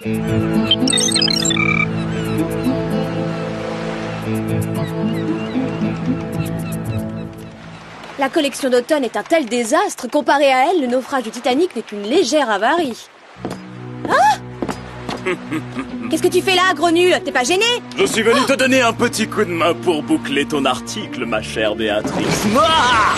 La collection d'automne est un tel désastre. Comparé à elle, le naufrage du Titanic n'est qu'une légère avarie. Ah! Qu'est-ce que tu fais là, gros nul? T'es pas gêné? Je suis venu te donner un petit coup de main pour boucler ton article, ma chère Béatrice. Ah!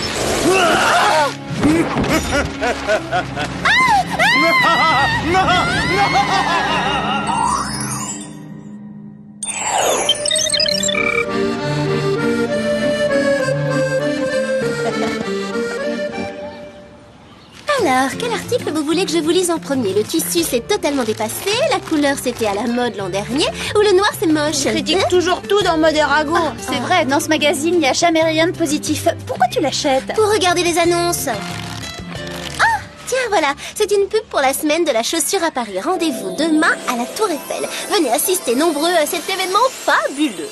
Alors, quel article vous voulez que je vous lise en premier? Le tissu s'est totalement dépassé, la couleur c'était à la mode l'an dernier, ou le noir c'est moche? Je critique toujours tout dans Mode Eragon. C'est vrai, dans ce magazine, il n'y a jamais rien de positif. Pourquoi tu l'achètes? Pour regarder les annonces. Ah, tiens, voilà, c'est une pub pour la semaine de la chaussure à Paris. Rendez-vous demain à la Tour Eiffel. Venez assister nombreux à cet événement fabuleux.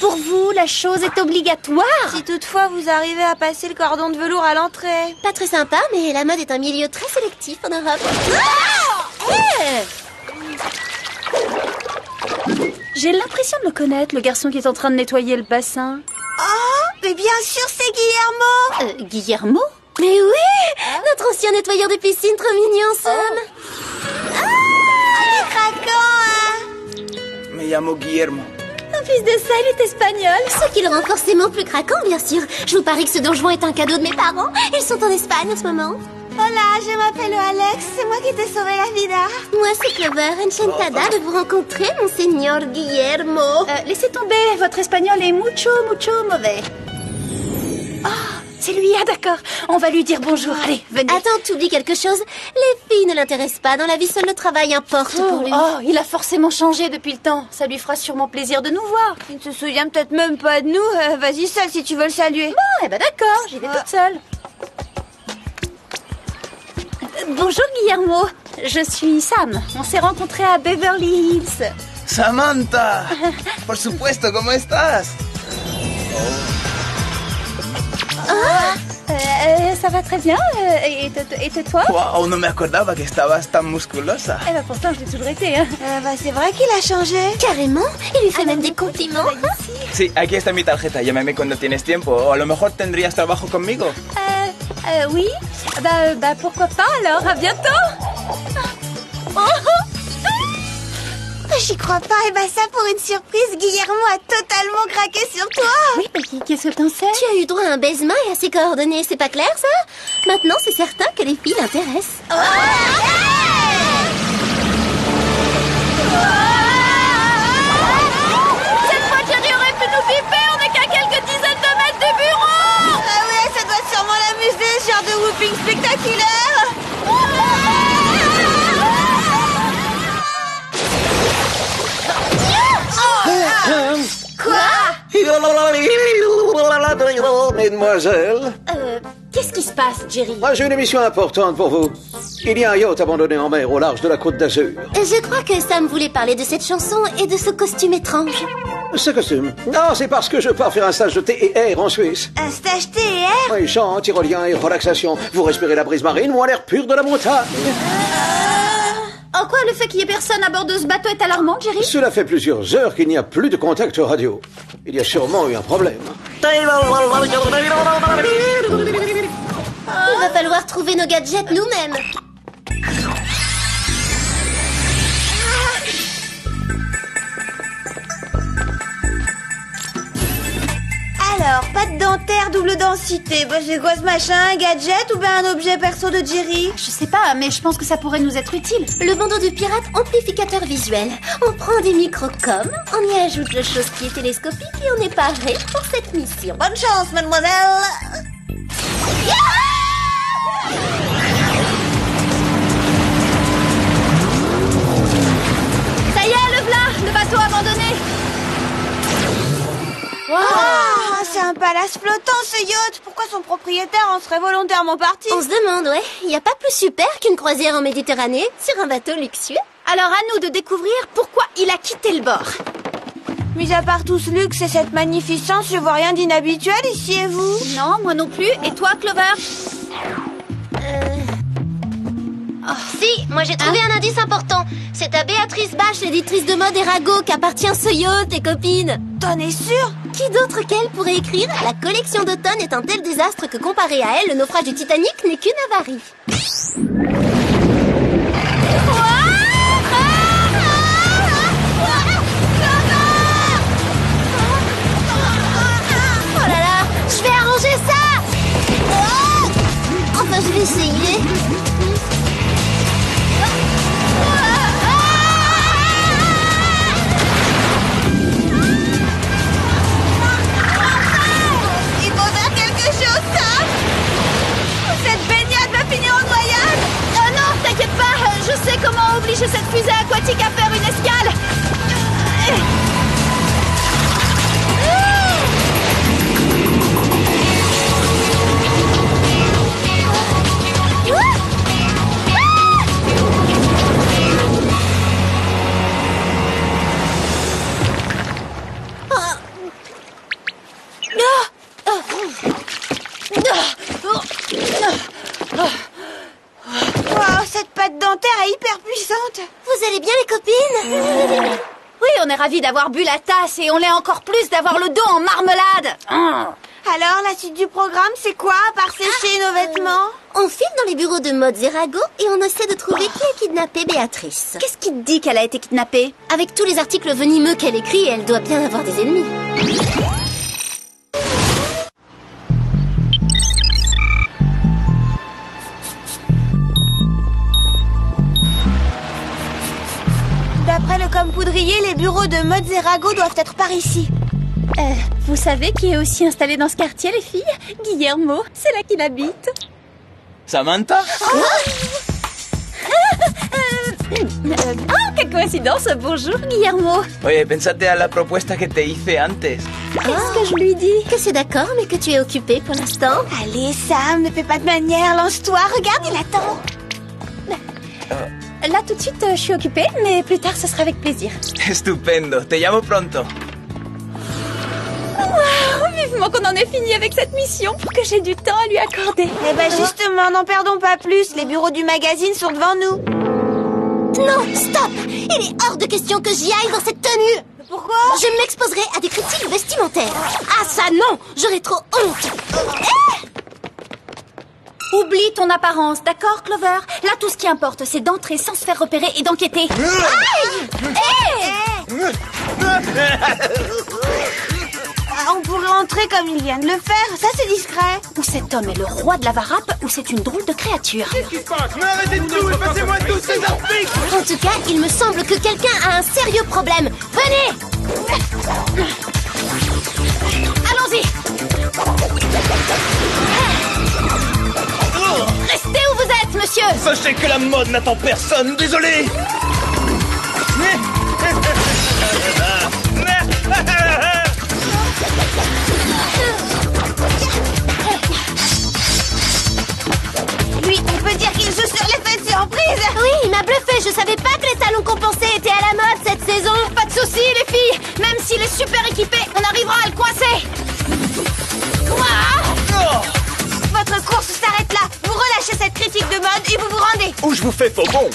Pour vous, la chose est obligatoire. Si toutefois vous arrivez à passer le cordon de velours à l'entrée. Pas très sympa, mais la mode est un milieu très sélectif en Europe. J'ai l'impression de le connaître, le garçon qui est en train de nettoyer le bassin. Oh, mais bien sûr, c'est Guillermo. Guillermo? Mais oui, notre ancien nettoyeur de piscine, trop mignon, Sam. Il est craquant, hein. Me llamo Guillermo. En plus de ça, il est espagnol. Ce qui le rend forcément plus craquant, bien sûr. Je vous parie que ce Don Juan est un cadeau de mes parents. Ils sont en Espagne en ce moment. Hola, je m'appelle Alex. C'est moi qui t'ai sauvé la vida. Moi, c'est Clover, enchantada de vous rencontrer, mon señor Guillermo. Laissez tomber, votre espagnol est mucho mauvais. Ah, c'est lui, ah d'accord. On va lui dire bonjour, allez, venez. Attends, tu oublies quelque chose? Les filles ne l'intéressent pas. Dans la vie, seul le travail importe pour lui. Oh, il a forcément changé depuis le temps. Ça lui fera sûrement plaisir de nous voir. Il ne se souvient peut-être même pas de nous. Vas-y seul si tu veux le saluer. Bon, eh ben d'accord, j'y vais toute seule. Bonjour Guillermo, je suis Sam. On s'est rencontrés à Beverly Hills. Samantha, por supuesto, ¿cómo estás? Ça va très bien. Et toi? Wow, no me acordaba que estabas tan musculosa. Eh ben pourtant, je l'ai toujours été. Hein. C'est vrai qu'il a changé. Carrément, il lui fait même des compliments. Sí, aquí está mi tarjeta. Llámame cuando tienes tiempo. O a lo mejor tendrías trabajo conmigo. Oui. Bah pourquoi pas alors. À bientôt. J'y crois pas. Et ça, pour une surprise, Guillermo a totalement craqué sur toi. Oui, mais qu'est-ce que t'en sais? Tu as eu droit à un baisement et à ses coordonnées, c'est pas clair ça? Maintenant, c'est certain que les filles l'intéressent. Cette fois, Jerry aurait pu nous piper. On est qu'à quelques dizaines de mètres du bureau. Ah ouais, ça doit sûrement l'amuser, ce genre de whooping spectaculaire. Mademoiselle, Qu'est-ce qui se passe, Jerry? moi j'ai une émission importante pour vous. Il y a un yacht abandonné en mer au large de la Côte d'Azur. Je crois que Sam voulait parler de cette chanson et de ce costume étrange. Ce costume? Non, c'est parce que je pars faire un stage de thé et air en Suisse. Un stage TR. Oui, chant, tyrolien et relaxation. Vous respirez la brise marine ou l'air pur de la montagne. En quoi le fait qu'il y ait personne à bord de ce bateau est alarmant, Jerry? Cela fait plusieurs heures qu'il n'y a plus de contact radio. Il y a sûrement eu un problème. Il va falloir trouver nos gadgets nous-mêmes. Alors, pâte dentaire, double densité. C'est quoi ce machin? Un gadget ou bien un objet perso de Jerry? Je sais pas, mais je pense que ça pourrait nous être utile. Le bandeau de pirate amplificateur visuel. On prend des microcom, on y ajoute le chose-qui est télescopique et on est paré pour cette mission. Bonne chance, mademoiselle. Ça y est, le v'là, le bateau abandonné. Ah, c'est un palace flottant, ce yacht. Pourquoi son propriétaire en serait volontairement parti? On se demande, ouais, il n'y a pas plus super qu'une croisière en Méditerranée sur un bateau luxueux. Alors à nous de découvrir pourquoi il a quitté le bord. Mis à part tout ce luxe et cette magnificence, je vois rien d'inhabituel ici, et vous? Non, moi non plus. Et toi, Clover? Si, moi j'ai trouvé un indice important. C'est c'est à Béatrice Bache, l'éditrice de mode Erago, qu'appartient ce yacht, tes copines. T'en es sûre? Qui d'autre qu'elle pourrait écrire « La collection d'automne est un tel désastre que comparé à elle, le naufrage du Titanic n'est qu'une avarie ». Oh là là, je vais arranger ça. Enfin, je vais essayer. Il faut faire quelque chose, Sam. Cette baignade va finir en noyade. Non, t'inquiète pas, je sais comment obliger cette fusée aquatique à faire une escale. Wow, cette pâte dentaire est hyper puissante. Vous allez bien, les copines? Oui, on est ravis d'avoir bu la tasse et on l'est encore plus d'avoir le dos en marmelade. Alors, la suite du programme, c'est quoi, à part sécher nos vêtements? On file dans les bureaux de mode Erago et on essaie de trouver qui a kidnappé Béatrice. Qu'est-ce qui te dit qu'elle a été kidnappée? Avec tous les articles venimeux qu'elle écrit, elle doit bien avoir des ennemis. D'après le Compoudrier, les bureaux de mode Erago doivent être par ici. Vous savez qui est aussi installé dans ce quartier, les filles? Guillermo, c'est là qu'il habite. Samantha? Oh, quelle coïncidence. Bonjour, Guillermo. Oye, pensate a la propuesta que te hice antes. Qu'est-ce que je lui dis? Que c'est d'accord, mais que tu es occupée pour l'instant. Allez, Sam, ne fais pas de manière, lance-toi, regarde, il attend. Là, tout de suite, je suis occupée, mais plus tard, ce sera avec plaisir. Estupendo, te llamo pronto. Vivement qu'on en ait fini avec cette mission pour que j'ai du temps à lui accorder. Eh ben justement, n'en perdons pas plus, les bureaux du magazine sont devant nous. Non, stop! Il est hors de question que j'y aille dans cette tenue. Pourquoi? Je m'exposerai à des critiques vestimentaires. Ah ça non! J'aurais trop honte. Oublie ton apparence, d'accord, Clover? Là, tout ce qui importe, c'est d'entrer sans se faire repérer et d'enquêter. On pourrait entrer comme il vient de le faire, ça c'est discret. Ou cet homme est le roi de la varap, ou c'est une drôle de créature. En tout cas, il me semble que quelqu'un a un sérieux problème. Venez! Allons-y! Restez où vous êtes, monsieur! Sachez que la mode n'attend personne, désolé. Lui, on peut dire qu'il joue sur l'effet de surprise. Oui, il m'a bluffé. Je savais pas que les talons compensés étaient à la mode cette saison. Pas de soucis, les filles! Même s'il est super équipé, on arrivera à le coincer! Votre course s'arrête là. Vous relâchez cette critique de mode et vous vous rendez. Ou je vous fais faux bon.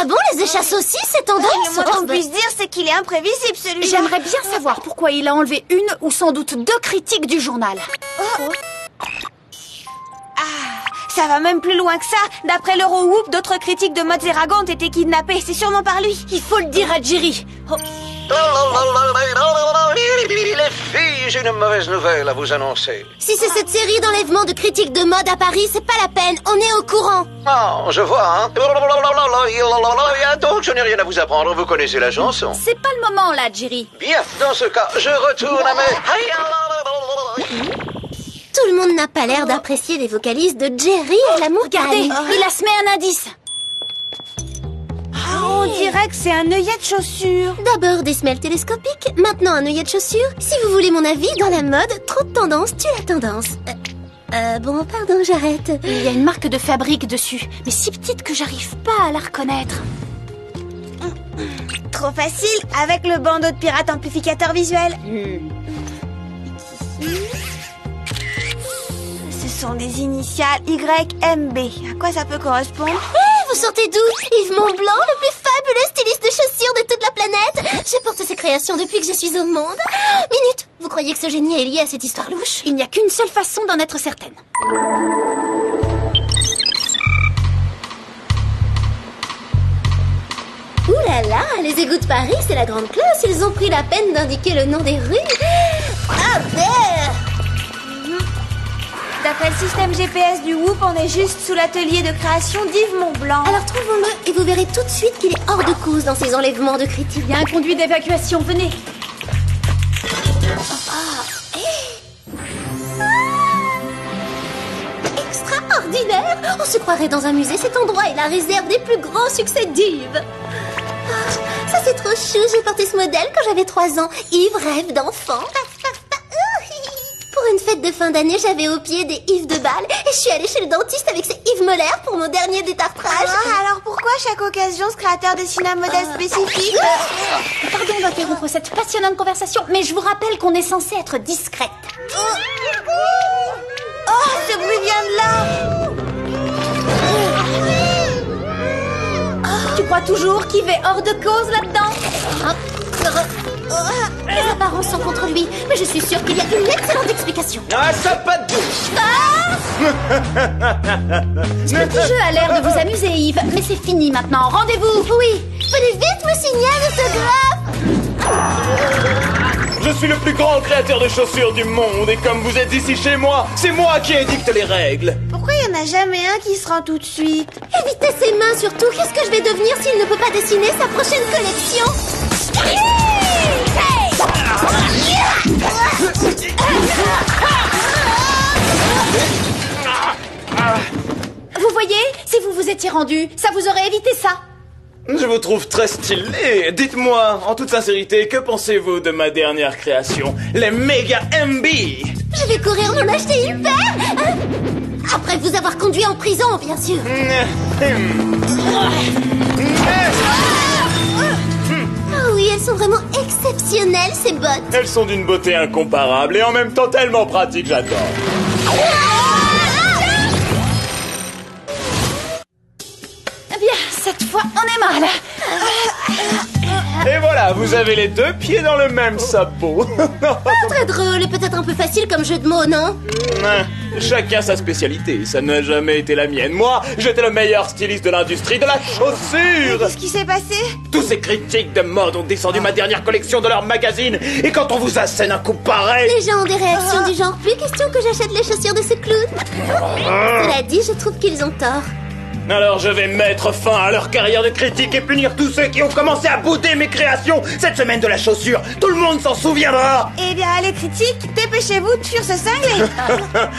Ah bon, les échasses saucisses, c'est tendance? Le moins qu'on puisse dire, c'est qu'il est imprévisible celui-là. J'aimerais bien savoir pourquoi il a enlevé une ou sans doute deux critiques du journal. Ça va même plus loin que ça. D'après l'Eurowoop, d'autres critiques de mode Erago ont été kidnappées. C'est sûrement par lui. Il faut le dire à Jerry. Oh. Les filles, j'ai une mauvaise nouvelle à vous annoncer. Si c'est cette série d'enlèvements de critiques de mode à Paris, c'est pas la peine. On est au courant. Oh, je vois, hein. Donc, je n'ai rien à vous apprendre, vous connaissez la chanson. C'est pas le moment, là, Jerry. Bien, dans ce cas, je retourne à mes... Tout le monde n'a pas l'air d'apprécier les vocalises de Jerry à la Regardez, montagne. il a semé un indice. On dirait que c'est un œillet de chaussure. D'abord des semelles télescopiques, maintenant un œillet de chaussure. Si vous voulez mon avis, dans la mode, trop de tendance tue la tendance. Bon, pardon, j'arrête. Il y a une marque de fabrique dessus, mais si petite que j'arrive pas à la reconnaître. Trop facile, avec le bandeau de pirate amplificateur visuel. sont des initiales YMB. À quoi ça peut correspondre? Vous sortez d'où? Yves Montblanc, le plus fabuleux styliste de chaussures de toute la planète. Je porte ses créations depuis que je suis au monde. Minute, vous croyez que ce génie est lié à cette histoire louche? Il n'y a qu'une seule façon d'en être certaine. Ouh là là, les égouts de Paris, c'est la grande classe. Ils ont pris la peine d'indiquer le nom des rues. Ah merde! D'après le système GPS du Whoop, on est juste sous l'atelier de création d'Yves Montblanc. Alors trouvons-le et vous verrez tout de suite qu'il est hors de cause dans ces enlèvements de critiques. Il y a un conduit d'évacuation, venez. Extraordinaire! On se croirait dans un musée. Cet endroit est la réserve des plus grands succès d'Yves. Ah, ça c'est trop chou. J'ai porté ce modèle quand j'avais 3 ans. Yves rêve d'enfant. Pour une fête de fin d'année, j'avais au pied des Yves de balle et je suis allée chez le dentiste avec ces Yves molaires pour mon dernier détartrage. Alors pourquoi à chaque occasion ce créateur dessine un modèle spécifique? Pardon d'interrompre cette passionnante conversation, mais je vous rappelle qu'on est censé être discrète. Oh, ce bruit vient de là. Tu crois toujours qu'Yves est hors de cause là-dedans? Les apparences sont contre lui, mais je suis sûre qu'il y a une excellente explication. Ah, ça pas de doute. Ce petit jeu a l'air de vous amuser, Yves, mais c'est fini maintenant. Rendez-vous. Oui, venez vite me signer un autographe. Je suis le plus grand créateur de chaussures du monde et comme vous êtes ici chez moi, c'est moi qui édicte les règles. Pourquoi il n'y en a jamais un qui se rend tout de suite? Évitez ses mains surtout. Qu'est-ce que je vais devenir s'il ne peut pas dessiner sa prochaine collection? Vous voyez, si vous vous étiez rendu, ça vous aurait évité ça. Je vous trouve très stylé. Dites-moi, en toute sincérité, que pensez-vous de ma dernière création, les Méga MB? Je vais courir m'en acheter une paire. Après vous avoir conduit en prison, bien sûr. Oh oui, elles sont vraiment exceptionnelles, ces bottes. Elles sont d'une beauté incomparable et en même temps tellement pratiques, j'adore. Bien, cette fois, on est mal. Et voilà, vous avez les 2 pieds dans le même sabot. Très drôle et peut-être un peu facile comme jeu de mots, non? Chacun sa spécialité, ça n'a jamais été la mienne. Moi, j'étais le meilleur styliste de l'industrie de la chaussure. Qu'est-ce qui s'est passé? Tous ces critiques de mode ont descendu ma dernière collection de leur magazine. Et quand on vous assène un coup pareil... Les gens ont des réactions du genre, plus question que j'achète les chaussures de ce clown. Cela dit, je trouve qu'ils ont tort. Alors je vais mettre fin à leur carrière de critique et punir tous ceux qui ont commencé à bouder mes créations cette semaine de la chaussure. Tout le monde s'en souviendra. Eh bien, les critiques, dépêchez-vous de fuir se cingler.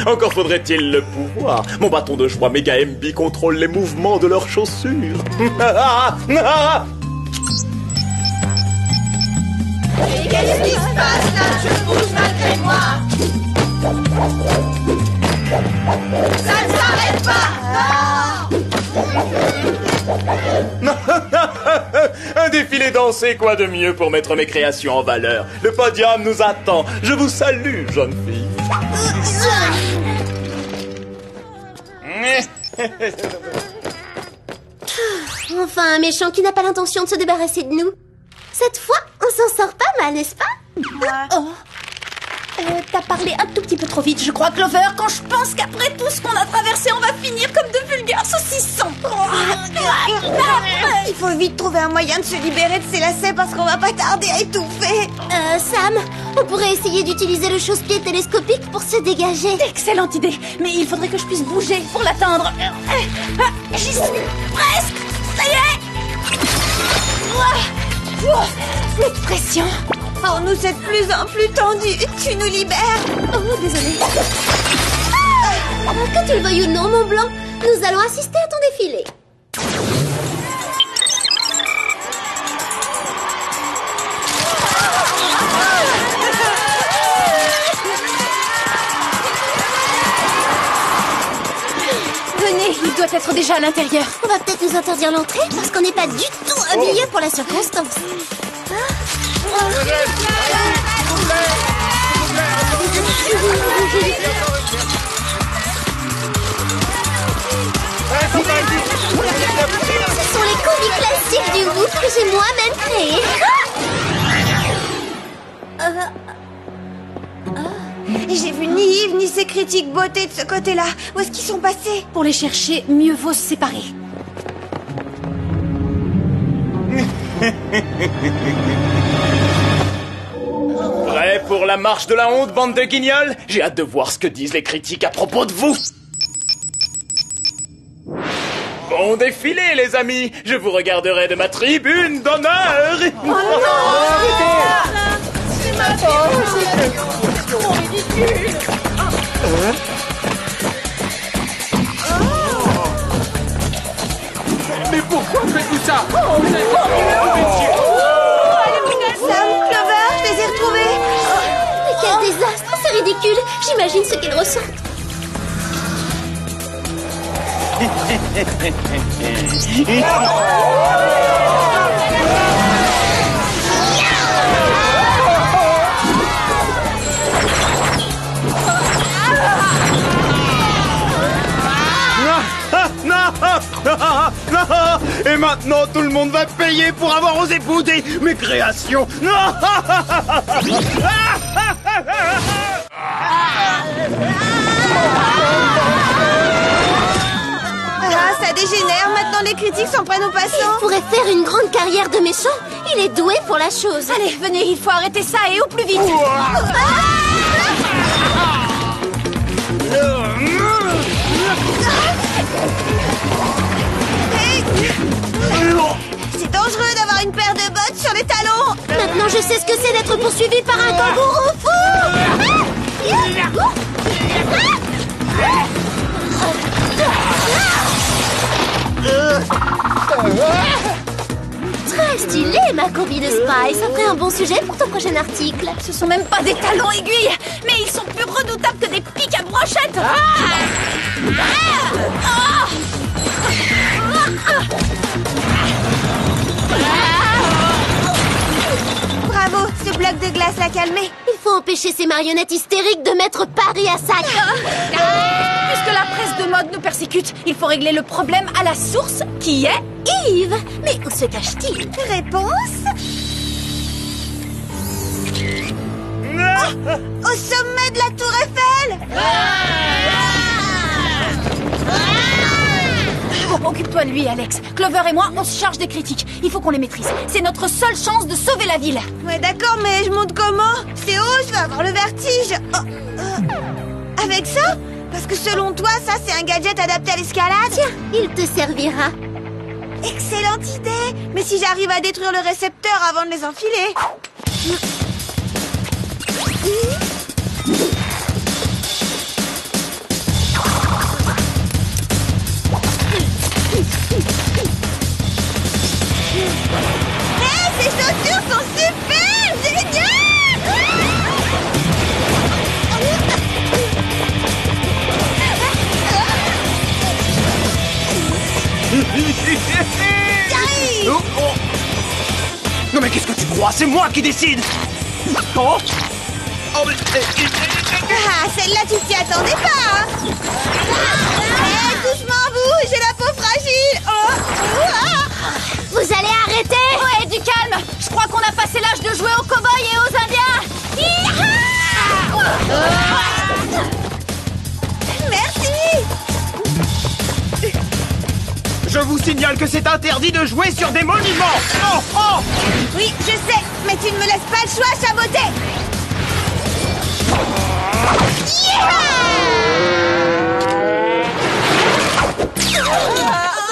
Encore faudrait-il le pouvoir. Mon bâton de choix Mega MB contrôle les mouvements de leurs chaussures. Qu'est-ce qui se passe là? Je bouge malgré moi. Ça ne s'arrête pas. Un défilé dansé, quoi de mieux pour mettre mes créations en valeur. Le podium nous attend. Je vous salue, jeune fille. Enfin, un méchant qui n'a pas l'intention de se débarrasser de nous. Cette fois, on s'en sort pas mal, n'est-ce pas? T'as parlé un tout petit peu trop vite, je crois, Clover, quand je pense qu'après tout ce qu'on a traversé, on va finir comme de vulgaires saucissons. Il faut vite trouver un moyen de se libérer de ces lacets parce qu'on va pas tarder à étouffer. Sam, on pourrait essayer d'utiliser le chausse-pied télescopique pour se dégager. Excellente idée, mais il faudrait que je puisse bouger pour l'atteindre. J'y suis presque. Ça y est. Cette pression. Oh, nous êtes de plus en plus tendus. Tu nous libères. Oh, désolée. Que tu le veuilles ou non, mon blanc, nous allons assister à ton défilé. Venez, il doit être déjà à l'intérieur. On va peut-être nous interdire l'entrée parce qu'on n'est pas du tout habillés pour la circonstance. J'ai vu ni Yves ni ses critiques beauté de ce côté-là. Où est-ce qu'ils sont passés? Pour les chercher, mieux vaut se séparer. Prêt pour la marche de la honte, bande de guignols? J'ai hâte de voir ce que disent les critiques à propos de vous. Bon défilé, les amis. Je vous regarderai de ma tribune d'honneur. Oh non! C'est ma ridicule! Mais pourquoi faites-vous ça? Sam, Clover, je les ai retrouvés! Mais quel désastre, c'est ridicule. J'imagine ce qu'ils ressentent. Non! Et maintenant, tout le monde va payer pour avoir osé bouder mes créations. Non! Ah, ça dégénère. Maintenant, les critiques s'en prennent aux passants. Il pourrait faire une grande carrière de méchant. Il est doué pour la chose. Allez, venez, il faut arrêter ça et au plus vite. C'est dangereux d'avoir une paire de bottes sur les talons. Maintenant, je sais ce que c'est d'être poursuivi par un kangourou fou. Très stylé, ma combi de Spy. Ça ferait un bon sujet pour ton prochain article. Ce sont même pas des talons aiguilles, mais ils sont plus redoutables que des pics à brochettes. Bravo, ce bloc de glace l'a calmé. Il faut empêcher ces marionnettes hystériques de mettre Paris à sac. Puisque la presse de mode nous persécute, il faut régler le problème à la source, qui est... Yves, mais où se cache-t-il? Réponse? Au sommet de la tour Eiffel. Bon, occupe-toi de lui, Alex. Clover et moi, on se charge des critiques. Il faut qu'on les maîtrise. C'est notre seule chance de sauver la ville. Ouais, d'accord, mais je monte comment? C'est haut, je vais avoir le vertige. Avec ça? Parce que selon toi, ça, c'est un gadget adapté à l'escalade? Tiens, il te servira. Excellente idée. Mais si j'arrive à détruire le récepteur avant de les enfiler? Ces chaussures sont super géniales. Non mais qu'est-ce que tu crois? C'est moi qui décide. Oh, mais... Ah, celle-là, tu t'y attendais pas, hein? Doucement, vous, j'ai la peau fragile. Vous allez arrêter? Ouais, du calme. Je crois qu'on a passé l'âge de jouer aux cow-boys et aux indiens. Merci. Je vous signale que c'est interdit de jouer sur des monuments. Oh, oh. Oui, je sais, mais tu ne me laisses pas le choix, Chaboté.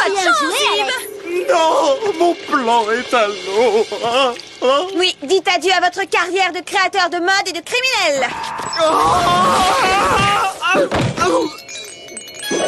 Bien joué, Alex. Non, mon plan est à l'eau. Oui, dites adieu à votre carrière de créateur de mode et de criminel. Oui!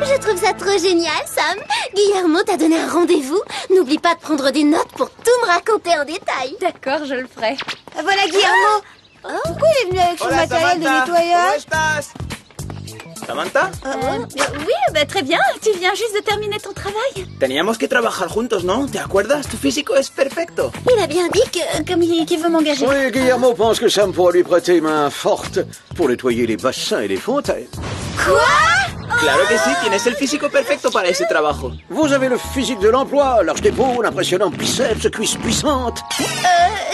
Je trouve ça trop génial, Sam. Guillermo t'a donné un rendez-vous. N'oublie pas de prendre des notes pour tout me raconter en détail. D'accord, je le ferai. Voilà Guillermo. Pourquoi il est venu avec son matériel de nettoyage? ¿Samantha? Oui, bah, très bien. Tu viens juste de terminer ton travail. Teníamos que trabajar juntos, ¿no? ¿Te acuerdas? Tu físico es perfecto. Il a bien dit que... Comme il veut m'engager. Oui, Guillermo pense que Sam pourra lui prêter main forte pour nettoyer les bassins et les fontaines. Claro que sí, tienes el físico perfecto para ese trabajo. Vous avez le physique de l'emploi, large d'épaule, impressionnant biceps, cuisses puissantes.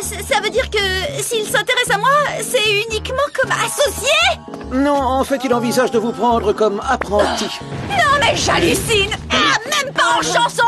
Ça veut dire que s'il s'intéresse à moi, c'est uniquement comme associé? Non, en fait, il envisage de vous prendre comme apprenti. Non, mais j'hallucine. Ah, même pas en chanson.